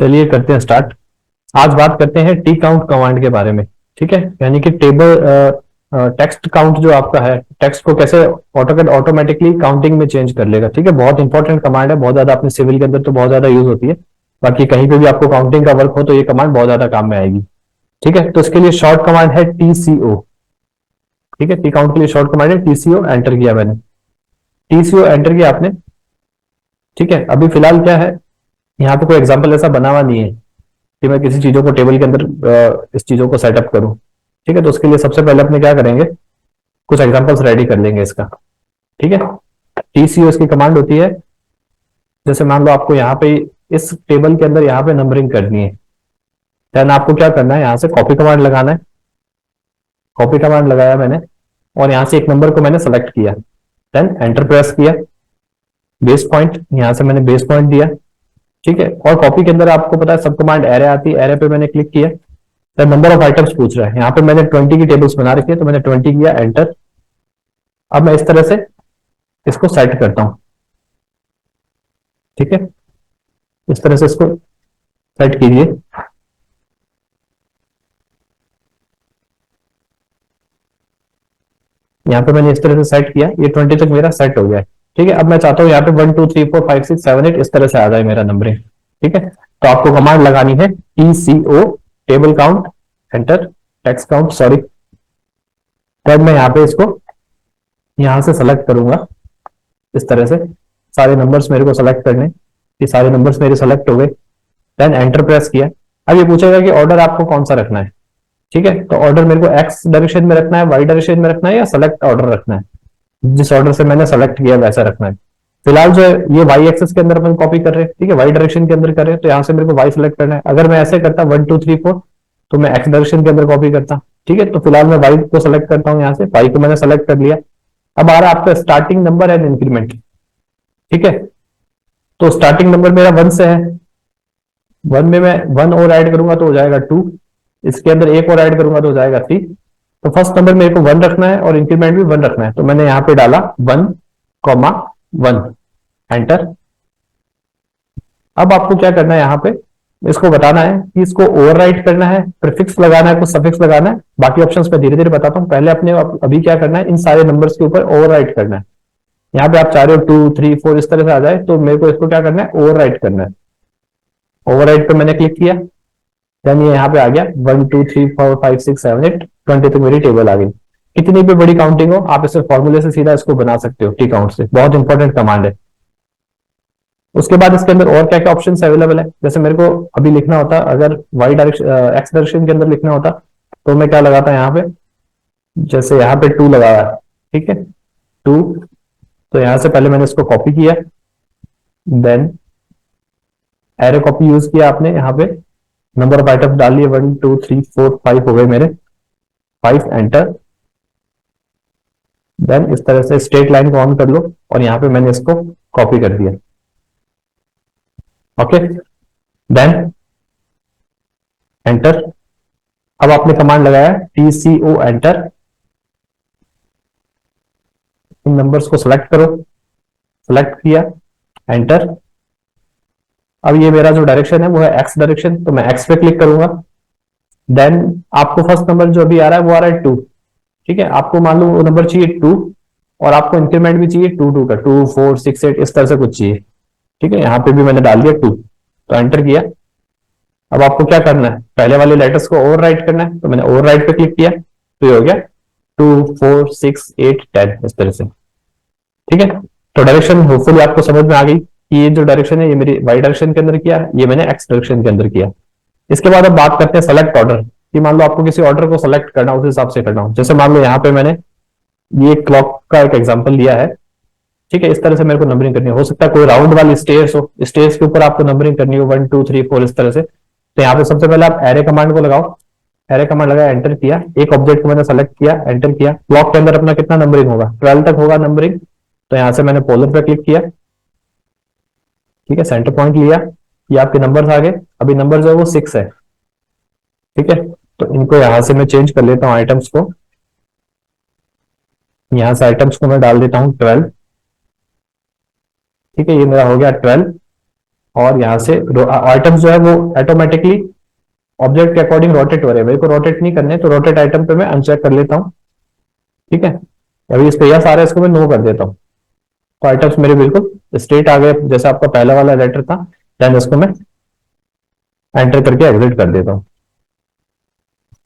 चलिए करते हैं स्टार्ट। आज बात करते हैं टी काउंट कमांड के बारे में। ठीक है, यानी कि टेबल टेक्स्ट काउंट जो आपका है, टेक्स्ट को कैसे ऑटोकैड ऑटोमेटिकली काउंटिंग में चेंज कर लेगा। ठीक है, बहुत इंपॉर्टेंट कमांड है, बहुत ज्यादा अपने सिविल के अंदर तो बहुत ज्यादा यूज होती है। बाकी कहीं पे भी आपको काउंटिंग का वर्क हो तो ये कमांड बहुत ज्यादा काम में आएगी। ठीक है, तो इसके लिए शॉर्ट कमांड है टीसीओ। ठीक है, टी काउंट के लिए शॉर्ट कमांड है टीसीओ। एंटर किया मैंने, टीसीओ एंटर किया आपने। ठीक है, अभी फिलहाल क्या है, यहाँ पे कोई एग्जाम्पल ऐसा बना हुआ नहीं है कि मैं किसी चीजों को टेबल के अंदर इस चीजों को सेटअप करूं। ठीक है, तो उसके लिए सबसे पहले अपने क्या करेंगे, कुछ एग्जांपल्स रेडी कर लेंगे इसका। ठीक है, टीसीओ इसकी कमांड होती है। जैसे मान लो आपको यहाँ पे इस टेबल के अंदर यहाँ पे नंबरिंग करनी है, देन आपको क्या करना है, यहाँ से कॉपी कमांड लगाना है। कॉपी कमांड लगाया मैंने और यहाँ से एक नंबर को मैंने सेलेक्ट किया, देन एंटर प्रेस किया। बेस पॉइंट, यहाँ से मैंने बेस पॉइंट दिया। ठीक है, और कॉपी के अंदर आपको पता है सब कमांड एरे आती है, एरे पे मैंने क्लिक किया। तो नंबर ऑफ आइटम्स पूछ रहा है, यहाँ पे मैंने 20 की टेबल्स बना रखी है तो मैंने 20 किया, एंटर। अब मैं इस तरह से इसको सेट करता हूं। ठीक है, इस तरह से इसको सेट कीजिए। यहाँ पे मैंने इस तरह से सेट किया, ये 20 तक मेरा सेट हो गया है। ठीक है, अब मैं चाहता हूँ यहाँ पे 1 2 3 4 5 6 7 8 इस तरह से आ जाए मेरा नंबरिंग। ठीक है, तो आपको कमांड लगानी है T C O table count, enter. Text count, sorry. तब मैं यहाँ पे इसको यहाँ से सेलेक्ट करूंगा इस तरह से। सारे नंबर्स मेरे को सेलेक्ट करने, ये सारे नंबर्स मेरे सेलेक्ट हो गए। देन एंटर प्रेस किया। अब ये पूछेगा कि ऑर्डर आपको कौन सा रखना है। ठीक है, तो ऑर्डर मेरे को एक्स डायरेक्शन में रखना है, वाई डायरेक्शन में रखना है, या सेलेक्ट ऑर्डर रखना है। जिस ऑर्डर से मैंने सेलेक्ट किया वैसा रखना है। फिलहाल जो है ये वाई एक्सेस के अंदर अपन कॉपी कर रहे हैं। ठीक है, वाई डायरेक्शन के अंदर कर रहे हैं तो यहाँ से मेरे को वाई सेलेक्ट करना है। अगर मैं ऐसे करता 1 2 3 4 तो मैं एक्स डायरेक्शन के अंदर कॉपी करता। ठीक है, तो फिलहाल मैं वाई को सेलेक्ट करता हूँ, यहाँ से वाई को मैंने सेलेक्ट कर लिया। अब आ रहा है आपका स्टार्टिंग नंबर एंड इंक्रीमेंट। ठीक है, तो स्टार्टिंग नंबर मेरा 1 से है। 1 में मैं 1 और ऐड करूंगा तो हो जाएगा 2। इसके अंदर एक और ऐड करूंगा तो हो जाएगा 3। तो फर्स्ट नंबर मेरे को 1 रखना है और इंक्रीमेंट भी 1 रखना है, तो मैंने यहाँ पे डाला 1 कॉमा 1, एंटर। अब आपको क्या करना है, यहाँ पे इसको बताना है कि इसको ओवरराइट करना है, प्रीफिक्स लगाना है, कुछ सफिक्स लगाना है। बाकी ऑप्शंस मैं धीरे धीरे बताता हूँ, पहले अपने अभी क्या करना है, इन सारे नंबर्स के ऊपर ओवरराइट करना है। यहाँ पे आप चाह रहे हो 2 3 4 इस तरह से आ जाए, तो मेरे को इसको क्या करना है, ओवरराइट करना है। ओवरराइट पे मैंने क्लिक किया, देन ये यहाँ पे आ गया 1 2 3 4 5 6 7 8 20 तक मेरी टेबल आ गई। कितनी भी बड़ी काउंटिंग हो आप इसे फॉर्मूले से सीधा इसको बना सकते हो, टी काउंट से। बहुत इंपॉर्टेंट कमांड है। उसके बाद इसके अंदर और क्या क्या ऑप्शन अवेलेबल है, जैसे मेरे को अभी लिखना होता, अगर वाई डायरेक्शन एक्स डायरेक्शन के अंदर लिखना होता तो मैं क्या लगाता यहाँ पे, जैसे यहाँ पे 2 लगाया। ठीक है, 2। तो यहाँ से पहले मैंने इसको कॉपी किया, देन एरो कॉपी यूज किया आपने। यहाँ पे नंबर ऑफ आइटम्स डाल लिए, 1 2 3 4 5 हो गए मेरे, 5, एंटर। देन इस तरह से स्ट्रेट लाइन को ऑन कर लो और यहाँ पे मैंने इसको कॉपी कर दिया। Okay, then enter. अब आपने कमांड लगाया टीसीओ एंटर। इन नंबर्स को सिलेक्ट करो, सिलेक्ट किया, एंटर। अब ये मेरा जो डायरेक्शन है वो है एक्स डायरेक्शन, तो मैं एक्स पे क्लिक करूंगा। देन आपको फर्स्ट नंबर जो अभी आ रहा है वो आ रहा है 2। ठीक है, आपको मान लो वो नंबर चाहिए 2 और आपको इंक्रीमेंट भी चाहिए 2 2 का, 2 4 6 8 इस तरह से कुछ चाहिए। ठीक है, यहाँ पे भी मैंने डाल दिया 2, तो एंटर किया। अब आपको क्या करना है, पहले वाले लेटर्स को ओवरराइट करना है, तो मैंने ओवरराइट पे क्लिक किया, तो ये हो गया 2 4 6 8 10 इस तरह से। ठीक है, तो डायरेक्शन होपफुली आपको समझ में आ गई कि ये जो डायरेक्शन है ये मेरी वाई डायरेक्शन के अंदर किया, ये मैंने एक्स डायरेक्शन के अंदर किया। इसके बाद अब बात करते हैं सेलेक्ट ऑर्डर, कि मान लो आपको किसी ऑर्डर को सेलेक्ट करना, उस हिसाब से करना हो। जैसे मान लो यहाँ पे मैंने ये क्लॉक का एक एग्जांपल लिया है। ठीक है, इस तरह से मेरे को नंबरिंग करनी हो सकता है कोई राउंड वाली स्टेयर्स हो, स्टेयर्स के ऊपर आपको नंबरिंग करनी हो 1 2 3 4 इस तरह से। तो यहाँ पे सबसे पहले आप एरे कमांड को लगाओ। एरे कमांड लगाया, एंटर किया, एक ऑब्जेक्ट को मैंने सेलेक्ट किया, एंटर किया। ब्लॉक के अंदर अपना कितना नंबरिंग होगा, 12 तक होगा नंबरिंग। तो यहाँ से मैंने पोलर पे क्लिक किया। ठीक है, सेंटर पॉइंट लिया, ये आपके नंबर्स आ गए। अभी नंबर जो है वो 6 है। ठीक है, तो इनको यहां से मैं चेंज कर लेता हूँ आइटम्स को। यहां से आइटम्स को मैं डाल देता हूँ 12। ठीक है, ये मेरा हो गया 12। और यहाँ से आइटम्स जो है वो ऑटोमेटिकली ऑब्जेक्ट के अकॉर्डिंग रोटेट हो रहे हैं, मेरे को रोटेट नहीं करने, तो रोटेट आइटम पे मैं अनचेक कर लेता हूँ। ठीक है, अभी इस पे यस आ रहा है, इसको मैं नो कर देता हूँ, तो आइटम्स मेरे बिल्कुल स्ट्रेट आ गए जैसे आपका पहला वाला लेटर था। देन इसको मैं एंटर करके एग्जिट कर देता हूँ।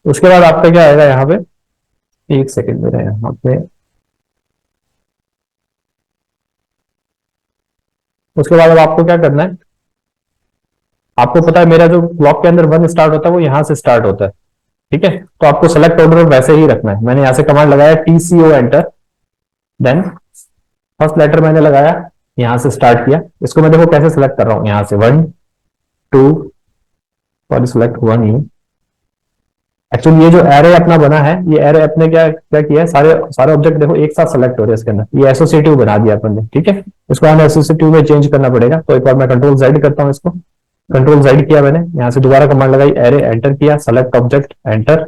उसके बाद आपका क्या आएगा यहाँ पे, एक सेकेंड मेरा यहाँ पे, उसके बाद अब आपको क्या करना है, आपको पता है मेरा जो ब्लॉक के अंदर वन स्टार्ट होता है वो यहां से स्टार्ट होता है। ठीक है, तो आपको सेलेक्ट ऑर्डर वैसे ही रखना है। मैंने यहां से कमांड लगाया TCO enter, then first letter मैंने लगाया, यहां से स्टार्ट किया, इसको मैं देखो कैसे सिलेक्ट कर रहा हूं, यहां से 1 2, सॉरी सिलेक्ट हुआ नहीं। एक्चुअली ये जो एरे अपना बना है, ये एरे अपने क्या क्या किया है, सारे सारे ऑब्जेक्ट देखो एक साथ सेलेक्ट हो रहे हैं इसके अंदर, ये एसोसिएटिव बना दिया अपन ने। ठीक है, इसको हमें एसोसिएटिव में चेंज करना पड़ेगा, तो एक बार मैं कंट्रोल Z करता हूँ इसको, कंट्रोल Z किया मैंने, यहां से दोबारा कमांड लगाई एरे एंटर किया, select object enter,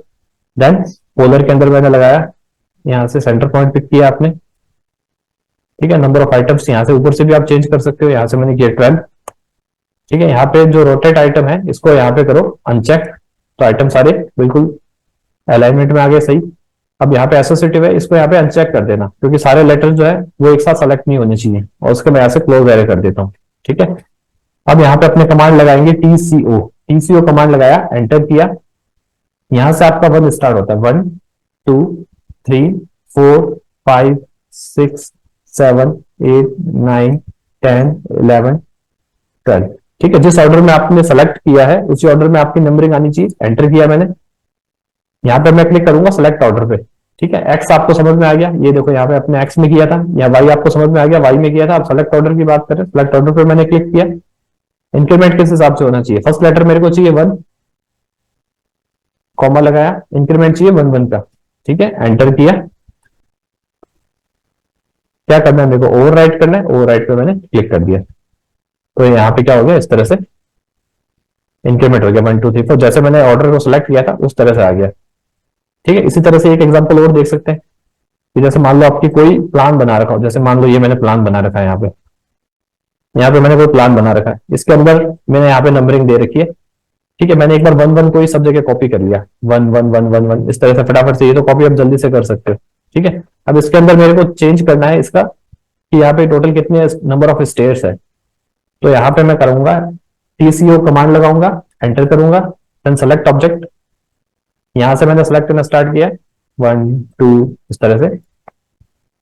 then polar के अंदर मैंने लगाया, यहां से सेंटर पॉइंट पिक किया आपने। ठीक है, नंबर ऑफ आइटम्स यहां से ऊपर से भी आप चेंज कर सकते हो, यहां से मैंने किया 12। ठीक है, यहाँ पे जो रोटेट आइटम है इसको यहाँ पे करो अनचेक, तो आइटम सारे बिल्कुल अलाइनमेंट में आ गए सही। अब यहाँ पे एसोसिएटिव है, इसको यहाँ पे अनचेक कर देना, क्योंकि सारे लेटर जो है वो एक साथ सेलेक्ट नहीं होने चाहिए, और उसके मैं यहाँ से क्लोज एरे कर देता हूँ। ठीक है, अब यहाँ पे अपने कमांड लगाएंगे TCO, TCO कमांड लगाया, एंटर किया, यहां से आपका वन स्टार्ट होता है, 1 2 3 4 5 6 7 8 9 10 11 12। ठीक है, जिस ऑर्डर में आपने सेलेक्ट किया है उसी ऑर्डर में आपकी नंबरिंग आनी चाहिए। एंटर किया मैंने, यहाँ पे मैं क्लिक करूंगा सेलेक्ट ऑर्डर पे। ठीक है, एक्स आपको समझ में आ गया, ये देखो यहाँ पे अपने एक्स में किया था, या वाई आपको समझ में आ गया, वाई में किया था। अब सेलेक्ट ऑर्डर की बात करें, सेलेक्ट ऑर्डर पे मैंने क्लिक किया, इंक्रीमेंट किस हिसाब से होना चाहिए, फर्स्ट लेटर मेरे को चाहिए 1, कॉमा लगाया, इंक्रीमेंट चाहिए 1 1 का। ठीक है, एंटर किया, क्या करना है मेरे को, ओवरराइट करना है, ओवरराइट पे मैंने क्लिक कर दिया, तो यहाँ पे क्या हो गया, इस तरह से इंक्रीमेंट हो गया 1 2 3 4, जैसे मैंने ऑर्डर को सिलेक्ट किया था उस तरह से आ गया। ठीक है, इसी तरह से एक एग्जांपल और देख सकते हैं कि जैसे मान लो आपकी कोई प्लान बना रखा हो, जैसे मान लो ये मैंने प्लान बना रखा है, यहाँ पे मैंने कोई प्लान बना रखा है, इसके अंदर मैंने यहाँ पे नंबरिंग दे रखी है। ठीक है, मैंने एक बार 1 1 को ही सब जगह कॉपी कर लिया, 1 1 1 1 1 इस तरह से फटाफट से, ये तो कॉपी आप जल्दी से कर सकते हो। ठीक है, अब इसके अंदर मेरे को चेंज करना है इसका कि यहाँ पे टोटल कितने नंबर ऑफ स्टेयर्स है, तो यहाँ पे मैं करूंगा TCO कमांड लगाऊंगा, एंटर करूंगा, देन सेलेक्ट ऑब्जेक्ट, यहां से मैंने सेलेक्ट करना स्टार्ट किया 1 2 इस तरह से,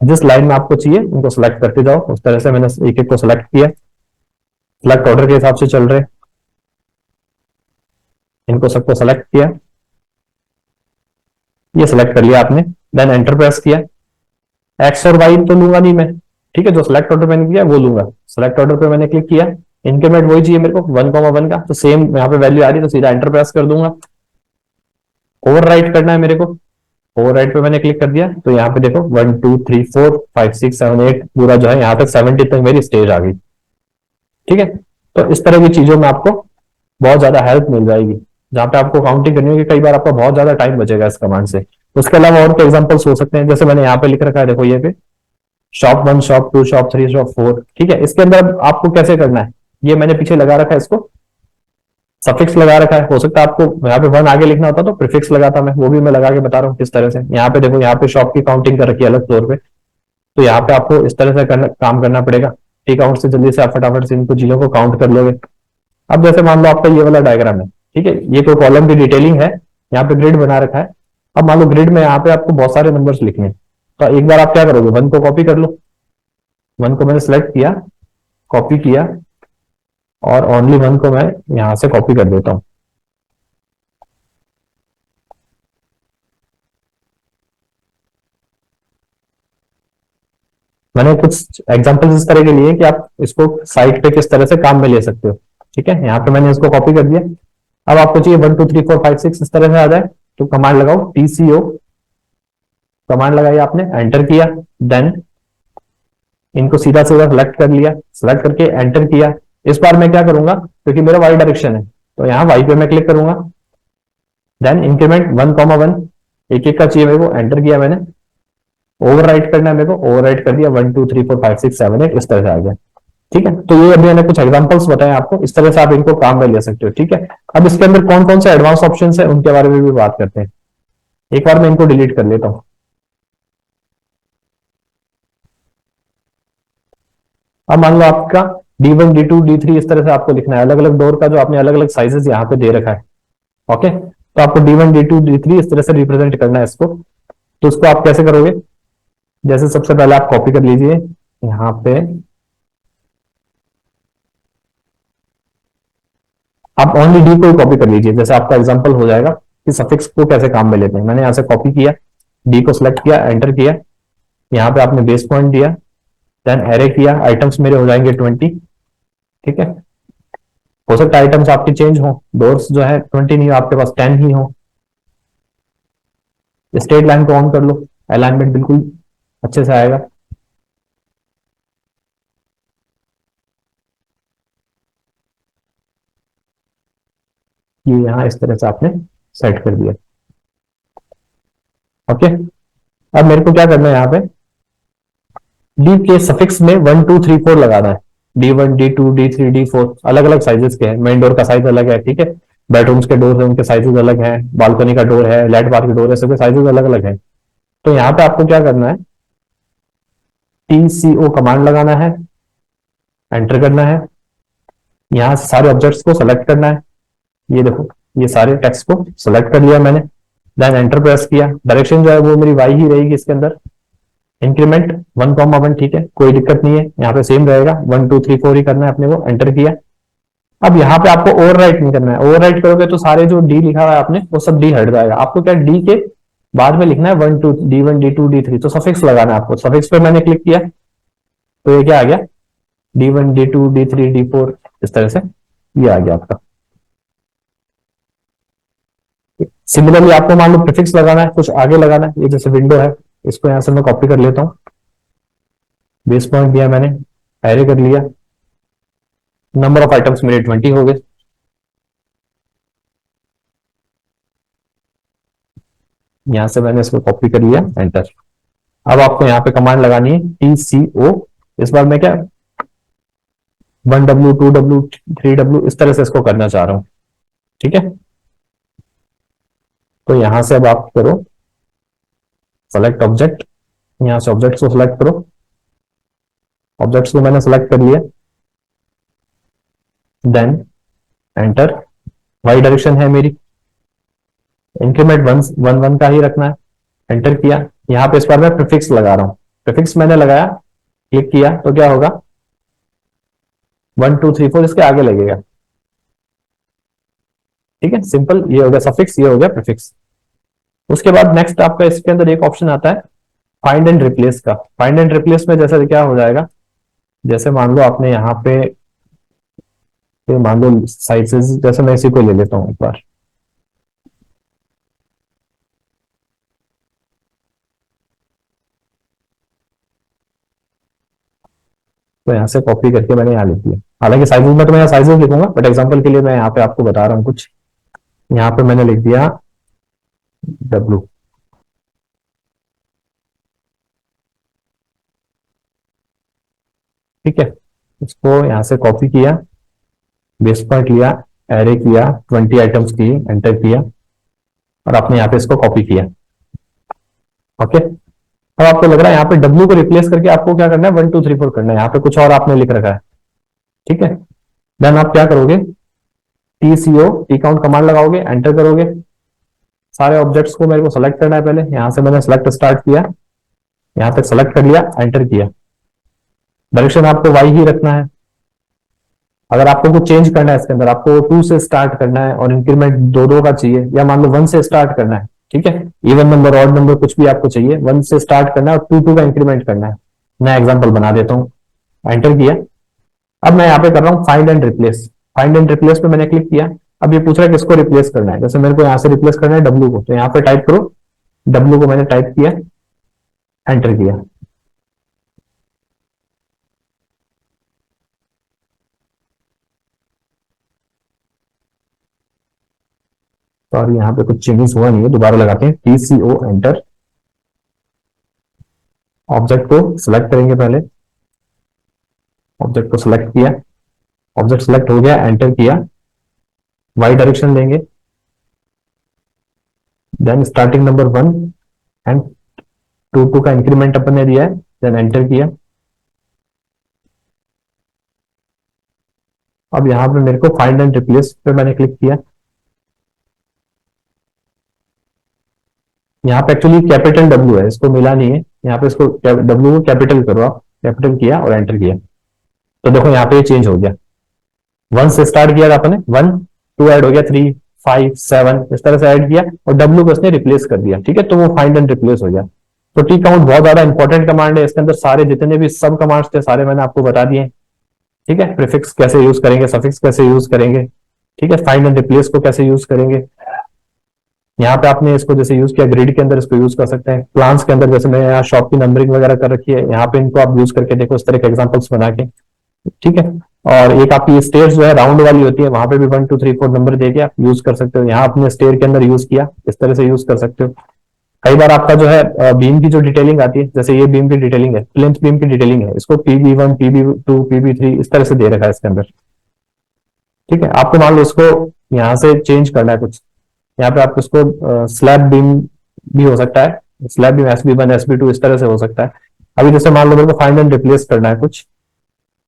जिस लाइन में आपको चाहिए उनको सेलेक्ट करते जाओ, उस तरह से मैंने एक एक को सेलेक्ट किया, सेलेक्ट ऑर्डर के हिसाब से चल रहे, इनको सबको सेलेक्ट किया, ये सेलेक्ट कर लिया आपने, देन एंटर प्रेस किया। एक्स और वाई तो लूंगा नहीं मैं, ठीक है, जो सेलेक्ट ऑर्डर मैंने किया वो लूंगा। सेलेक्ट ऑर्डर पे मैंने क्लिक किया, इंक्रीमेंट वही चाहिए मेरे को 1 का, तो सेम यहाँ पे वैल्यू आ रही है, तो सीधा एंटर प्रेस कर दूंगा। ओवरराइट करना है मेरे को, ओवरराइट पे मैंने क्लिक कर दिया, तो यहाँ पे देखो 1 2 3 4 5 6 7 8 पूरा जो है यहाँ तक 70 तक मेरी स्टेज आ गई। ठीक है, तो इस तरह की चीजों में आपको बहुत ज्यादा हेल्प मिल जाएगी, जहां पे आपको काउंटिंग करनी होगी, कई बार आपका बहुत ज्यादा टाइम बचेगा इस कमांड से। उसके अलावा और एग्जांपल्स हो सकते हैं, जैसे मैंने यहाँ पे लिख रखा है, देखो ये पे शॉप 1 शॉप 2 शॉप 3 शॉप 4। ठीक है, इसके अंदर आपको कैसे करना है, ये मैंने पीछे लगा रखा है, इसको सफिक्स लगा रखा है। हो सकता है आपको यहाँ पे 1 आगे लिखना होता तो प्रीफिक्स लगाता मैं, वो भी मैं लगा के बता रहा हूँ किस तरह से। यहाँ पे देखो, यहाँ पे शॉप की काउंटिंग कर रखी है अलग तौर पे, तो यहाँ पे आपको इस तरह से काम करना पड़ेगा। टी काउंट से जल्दी से आप फटाफट से इनको चीजों को काउंट कर लोगे। अब जैसे मान लो आपका ये वाला डायग्राम है, ठीक है, ये कोई कॉलम की डिटेलिंग है, यहाँ पे ग्रिड बना रखा है। अब मान लो ग्रिड में यहाँ पे आपको बहुत सारे नंबर्स लिखने हैं, तो एक बार आप क्या करोगे, 1 को कॉपी कर लो। 1 को मैंने सिलेक्ट किया, कॉपी किया, और ओनली 1 को मैं यहां से कॉपी कर देता हूं। मैंने कुछ एग्जांपल्स इस तरह के लिए कि आप इसको साइट पे किस तरह से काम में ले सकते हो। ठीक है, यहाँ पे मैंने इसको कॉपी कर दिया। अब आपको चाहिए 1 2 3 4 5 6 इस तरह से आ जाए, तो कमांड लगाओ TCO, कमांड लगाई आपने, एंटर किया, देन इनको सीधा सीधा सेलेक्ट कर लिया, सेलेक्ट करके एंटर किया। इस बार मैं क्या करूंगा, क्योंकि मेरा वाई डायरेक्शन है, तो यहाँ वाई पे मैं क्लिक करूंगा, देन इंक्रीमेंट 1 एक एक का चाहिए मेरे को, एंटर किया मैंने। ओवरराइट करना है मेरे को, ओवरराइट कर दिया 1 2 3 4 5 6 7 8 इस तरह से आ गया। ठीक है, तो ये अभी मैंने कुछ एग्जांपल्स बताए आपको, इस तरह से आप इनको काम में ले सकते हो। ठीक है, अब इसके अंदर कौन कौन से एडवांस ऑप्शन है उनके बारे में भी बात करते हैं। एक बार मैं इनको डिलीट कर लेता हूं। अब मान लो आपका D1 D2 D3 इस तरह से आपको लिखना है, अलग अलग डोर का जो आपने अलग अलग साइजेस यहाँ पे दे रखा है। ओके, तो आपको D1 D2 D3 इस तरह से रिप्रेजेंट करना है इसको। तो उसको आप कैसे करोगे? जैसे सबसे पहले आप कॉपी कर लीजिए यहाँ पे, आप ओनली डी को ही कॉपी कर लीजिए, जैसे आपका एग्जांपल हो जाएगा कि सफिक्स को कैसे काम में लेते हैं। मैंने यहाँ से कॉपी किया, डी को सिलेक्ट किया, एंटर किया, यहाँ पे आपने बेस पॉइंट दिया, देन एरे किया, आइटम्स मेरे हो जाएंगे 20। ठीक है, हो सकता है आइटम्स आपके चेंज हो, डोर्स जो है 20 नहीं हो, आपके पास 10 ही हो। स्ट्रेट लाइन को ऑन कर लो, अलाइनमेंट बिल्कुल अच्छे से आएगा। ये यहाँ इस तरह से आपने सेट कर दिया। ओके, अब मेरे को क्या करना है, यहाँ पे डी के सफिक्स में 1 2 3 4 लगाना है। D1 D2 D3 D4 अलग अलग साइजेस के हैं, मेन डोर का साइज अलग है। ठीक है, बेडरूम्स के डोर है उनके साइजेस अलग हैं, बालकनी का डोर है, लाइट बार के डोर है, सबके साइजेस अलग अलग हैं। तो यहाँ पे आपको क्या करना है, TCO कमांड लगाना है, एंटर करना है, यहाँ से सारे ऑब्जेक्ट्स को सेलेक्ट करना है। ये देखो, ये सारे टेक्स्ट को सेलेक्ट कर लिया मैंने, देन एंटर प्रेस किया। डायरेक्शन जो है वो मेरी वाई ही रहेगी इसके अंदर, इंक्रीमेंट 1 1। ठीक है, कोई दिक्कत नहीं है, यहाँ पे सेम रहेगा, 1 2 3 4 ही करना है अपने को, एंटर किया। अब यहाँ पे आपको ओवरराइट नहीं करना है, ओवरराइट करोगे तो सारे जो डी लिखा हुआ है आपने वो सब डी हट जाएगा। आपको क्या डी के बाद में लिखना है 1 2 D1 D2 D3, तो सफिक्स लगाना है आपको। सफिक्स पे मैंने क्लिक किया तो ये क्या आ गया, D1 D2 D3 D4 इस तरह से ये आ गया आपका। सिमिलरली आपको मान लो प्रीफिक्स लगाना है, कुछ आगे लगाना है, ये जैसे विंडो है, इसको यहां से मैं कॉपी कर लेता हूं, बेस पॉइंट दिया मैंने, एरे कर लिया, नंबर ऑफ आइटम्स मेरे 20 हो गए। यहां से मैंने इसको कॉपी कर लिया, एंटर। अब आपको यहाँ पे कमांड लगानी है TCO, इस बार मैं क्या 1W 2W 3W इस तरह से इसको करना चाह रहा हूं। ठीक है, तो यहां से अब आप करो सेलेक्ट ऑब्जेक्ट, यहां से ऑब्जेक्ट्स को सिलेक्ट करो, ऑब्जेक्ट्स को मैंने सेलेक्ट कर लिया, देन एंटर। वाई डायरेक्शन है मेरी, इंक्रीमेंट 1 1 का ही रखना है, एंटर किया। यहां पे इस बार मैं प्रीफिक्स लगा रहा हूं, प्रीफिक्स मैंने लगाया, क्लिक किया तो क्या होगा, 1 2 3 4 इसके आगे लगेगा। ठीक है, सिंपल, ये हो गया सफिक्स, ये हो गया प्रीफिक्स। उसके बाद नेक्स्ट आपका इसके अंदर एक ऑप्शन आता है फाइंड एंड रिप्लेस का। फाइंड एंड रिप्लेस में जैसे क्या हो जाएगा, जैसे मान लो आपने यहाँ पे, मान लो साइजेस, जैसे मैं इसी को ले लेता हूं एक बार, तो यहाँ से कॉपी करके मैंने यहाँ लिख दिया। हालांकि साइजेस में तो मैं यहाँ साइजेस लिखूंगा, बट एग्जांपल के लिए मैं यहाँ पे आपको बता रहा हूँ कुछ। यहाँ पे मैंने लिख दिया W। ठीक है, इसको यहाँ से कॉपी किया, बेस पॉइंट लिया, एरे किया, 20 आइटम्स की, एंटर किया, और आपने यहाँ पे इसको कॉपी किया। ओके, अब आपको लग रहा है यहाँ पे W को रिप्लेस करके आपको क्या करना है, 1 2 3 4 करना है, यहाँ पे कुछ और आपने लिख रखा है। ठीक है, देन आप क्या करोगे, TCO टी काउंट कमांड लगाओगे, एंटर करोगे, सारे ऑब्जेक्ट्स को मेरे को सेलेक्ट करना है पहले, यहां से मैंने सेलेक्ट स्टार्ट किया, यहां तक सेलेक्ट कर लिया, एंटर किया। डायरेक्शन आपको वाई ही रखना है। अगर आपको कुछ चेंज करना है इसके अंदर, आपको 2 से स्टार्ट करना है और इंक्रीमेंट 2 2 का चाहिए, या मान लो 1 से स्टार्ट करना है। ठीक है, इवन नंबर ऑड नंबर कुछ भी आपको चाहिए, 1 से स्टार्ट करना है और 2 2 का इंक्रीमेंट करना है। मैं एग्जाम्पल बना देता हूँ, एंटर किया। अब मैं यहाँ पे कर रहा हूँ find and replace. Find and replace पे मैंने क्लिक किया, अब ये पूछ रहा है किसको रिप्लेस करना है, जैसे मेरे को यहाँ से रिप्लेस करना है W को, तो यहाँ पे टाइप करो W को, मैंने टाइप किया, एंटर किया। तो और यहाँ पे कुछ चेंजेस हुआ नहीं है, दोबारा लगाते हैं TCO एंटर। ऑब्जेक्ट को सिलेक्ट करेंगे पहले, ऑब्जेक्ट को सिलेक्ट किया, ऑब्जेक्ट सिलेक्ट हो गया, एंटर किया, वाई डायरेक्शन लेंगे, देन स्टार्टिंग नंबर 1 एंड 2 का इंक्रीमेंट अपन ने दिया है, देन एंटर किया। अब यहां पे मेरे को फाइंड एंड रिप्लेस पे मैंने क्लिक किया। यहाँ पे एक्चुअली कैपिटल डब्ल्यू है, इसको मिला नहीं है, यहाँ पे इसको डब्ल्यू को कैपिटल करो आप, कैपिटल किया और एंटर किया, तो देखो यहाँ पे ये चेंज हो गया। 1 से स्टार्ट किया था आपने, 1, 2 ऐड हो गया, 3, 5, 7 इस तरह से ऐड किया और डब्ल्यू को इसने रिप्लेस कर दिया, ठीक है, तो वो फाइंड एंड रिप्लेस हो गया। तो टी काउंट बहुत ज्यादा इंपॉर्टेंट कमांड है, इसके अंदर सारे जितने भी सब कमांड्स थे सारे मैंने आपको बता दिए, ठीक है। प्रीफिक्स कैसे यूज करेंगे, सफिक्स कैसे यूज करेंगे, ठीक है, फाइंड एंड रिप्लेस को कैसे यूज करेंगे। यहाँ पे आपने इसको जैसे यूज किया ग्रिड के अंदर इसको यूज कर सकते हैं, प्लान्स के अंदर जैसे मैं यहाँ शॉप की नंबरिंग वगैरह कर रखी है, यहाँ पे इनको आप यूज करके देखो इस तरह के एग्जांपल्स बना के, ठीक है। और एक आपकी स्टेयर्स जो है राउंड वाली होती है, वहां पे भी 1 2 3 4 नंबर देके आप यूज कर सकते हो, यहाँ अपने स्टेयर के अंदर यूज किया इस तरह से यूज कर सकते हो। कई बार आपका जो है बीम की जो डिटेलिंग आती है, जैसे ये बीम की डिटेलिंग है, प्लिंथ बीम की डिटेलिंग है, इसको PB1 PB2 PB3 इस तरह से दे रखा है इसके अंदर, ठीक है। आपको मान लो इसको यहाँ से चेंज करना है कुछ, यहाँ पे आप इसको स्लैब बीम भी हो सकता है, स्लैब बीम SB1 SB2 इस तरह से हो सकता है। अभी जैसे मान लो मेरे को फाइंड एंड रिप्लेस करना है कुछ,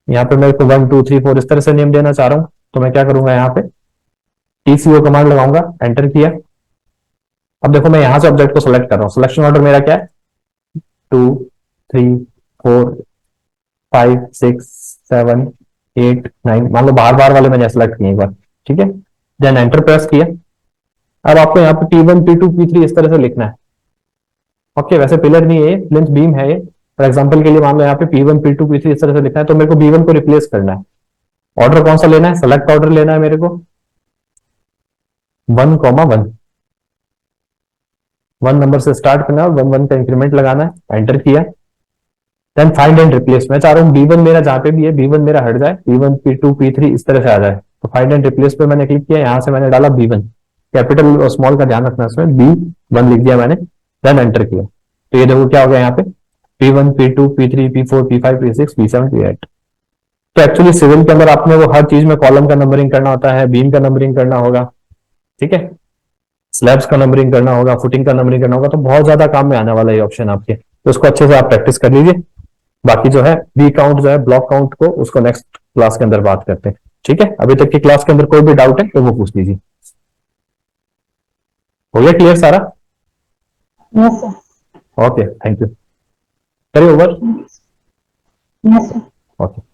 यहाँ पे मेरे को 1 2 3 4 इस तरह से नेम देना चाह रहा हूँ, तो मैं क्या करूंगा, यहाँ पे TCO कमांड लगाऊंगा, एंटर किया। अब देखो मैं यहाँ से ऑब्जेक्ट को सिलेक्ट कर रहा हूँ, सिलेक्शन ऑर्डर मेरा क्या है, 2 3 4 5 6 7 8 9, मान लो बार बार वाले मैंने सेलेक्ट किए एक बार, ठीक है, देन एंटर प्रेस किया। अब आपको यहाँ पे T1 T2 P3 इस तरह से लिखना है, ओके। वैसे पिलर नहीं है, प्लिंथ बीम है ये, फॉर एग्जांपल के लिए मान लो यहाँ पे P1 P2 P3 इस तरह से लिखना है, तो मेरे को B1 को रिप्लेस करना है। ऑर्डर कौन सा लेना है, सेलेक्ट ऑर्डर लेना है मेरे को, 1,1 1 नंबर से स्टार्ट करना है और 1 1 का इंक्रीमेंट लगाना है, एंटर किया। देन फाइंड एंड रिप्लेस, मैं चाह रहा हूँ B1 मेरा जहां पे भी है B1 मेरा हट जाए, P1 P2 P3 इस तरह से आ जाए, तो फाइंड एंड रिप्लेस पे मैंने क्लिक किया, यहां से मैंने डाला B1, कैपिटल और स्मॉल का ध्यान रखना इसमें, B1 लिख दिया मैंने, देन एंटर किया, तो ये देखो क्या हो गया यहाँ पे, P1 P2 P3 P4 P5 P6 P7 P8। तो एक्चुअली सिविल के अंदर आपने वो हर चीज में कॉलम का नंबरिंग करना होता है, बीम का नंबरिंग करना होगा, ठीक है, स्लैब्स का नंबरिंग करना होगा, फुटिंग का नंबरिंग करना होगा, तो बहुत ज्यादा काम में आने वाला है ऑप्शन आपके, तो इसको अच्छे से आप प्रैक्टिस कर लीजिए। बाकी जो है बी काउंट जो है ब्लॉक काउंट को उसको नेक्स्ट क्लास के अंदर बात करते हैं, ठीक है। अभी तक की क्लास के अंदर कोई भी डाउट है तो वो पूछ लीजिए। हो गया क्लियर सारा? Yes sir. Okay, thank you. करिए ओवर। Yes sir. ओके।